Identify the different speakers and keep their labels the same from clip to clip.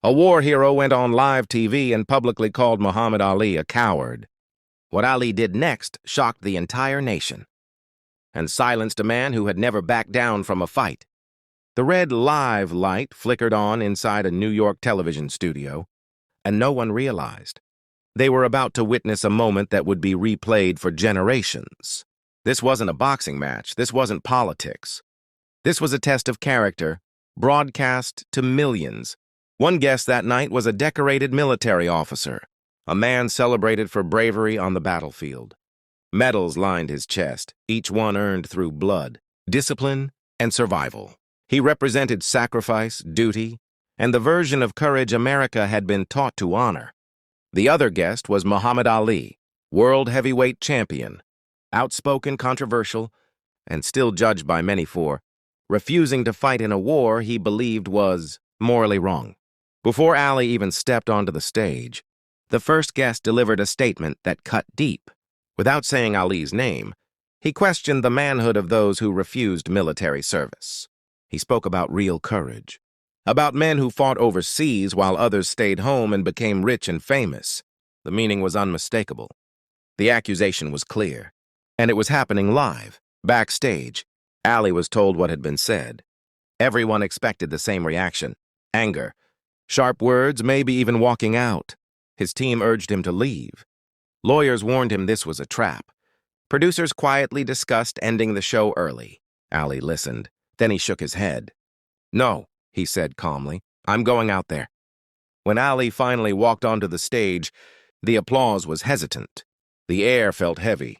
Speaker 1: A war hero went on live TV and publicly called Muhammad Ali a coward. What Ali did next shocked the entire nation and silenced a man who had never backed down from a fight. The red live light flickered on inside a New York television studio, and no one realized. They were about to witness a moment that would be replayed for generations. This wasn't a boxing match. This wasn't politics. This was a test of character, broadcast to millions. One guest that night was a decorated military officer, a man celebrated for bravery on the battlefield. Medals lined his chest, each one earned through blood, discipline, and survival. He represented sacrifice, duty, and the version of courage America had been taught to honor. The other guest was Muhammad Ali, world heavyweight champion, outspoken, controversial, and still judged by many for refusing to fight in a war he believed was morally wrong. Before Ali even stepped onto the stage, the first guest delivered a statement that cut deep. Without saying Ali's name, he questioned the manhood of those who refused military service. He spoke about real courage, about men who fought overseas while others stayed home and became rich and famous. The meaning was unmistakable. The accusation was clear, and it was happening live, backstage. Ali was told what had been said. Everyone expected the same reaction: anger, sharp words, maybe even walking out. His team urged him to leave. Lawyers warned him this was a trap. Producers quietly discussed ending the show early. Ali listened. Then he shook his head. "No," he said calmly, "I'm going out there." When Ali finally walked onto the stage, the applause was hesitant. The air felt heavy.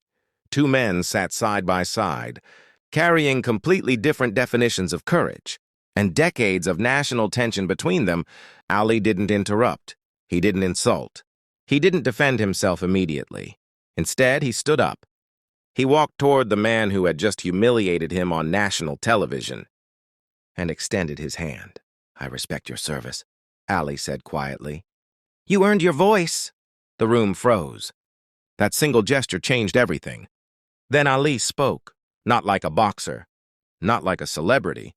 Speaker 1: Two men sat side by side, carrying completely different definitions of courage, and decades of national tension between them. Ali didn't interrupt. He didn't insult. He didn't defend himself immediately. Instead, he stood up. He walked toward the man who had just humiliated him on national television and extended his hand. "I respect your service," Ali said quietly. "You earned your voice." The room froze. That single gesture changed everything. Then Ali spoke, not like a boxer, not like a celebrity,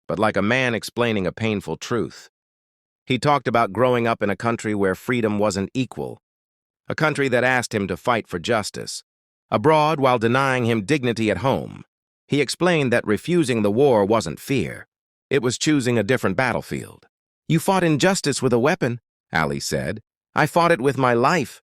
Speaker 1: but like a man explaining a painful truth. He talked about growing up in a country where freedom wasn't equal, a country that asked him to fight for justice, abroad while denying him dignity at home. He explained that refusing the war wasn't fear. It was choosing a different battlefield. "You fought injustice with a weapon," Ali said. "I fought it with my life,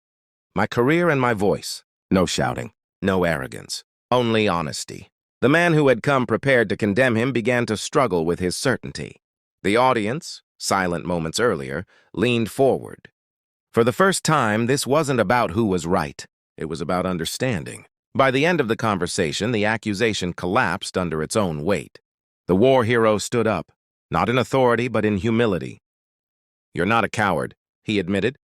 Speaker 1: my career, and my voice." No shouting, no arrogance, only honesty. The man who had come prepared to condemn him began to struggle with his certainty. The audience, silent moments earlier, leaned forward. For the first time, this wasn't about who was right. It was about understanding. By the end of the conversation, the accusation collapsed under its own weight. The war hero stood up, not in authority, but in humility. "You're not a coward," he admitted.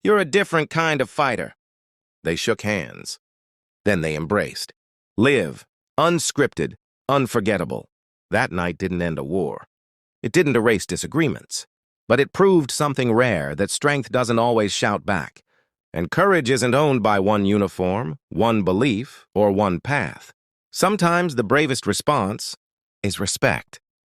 Speaker 1: "You're a different kind of fighter." They shook hands. Then they embraced. Live, unscripted, unforgettable. That night didn't end a war. It didn't erase disagreements, but it proved something rare, that strength doesn't always shout back. And courage isn't owned by one uniform, one belief, or one path. Sometimes the bravest response is respect.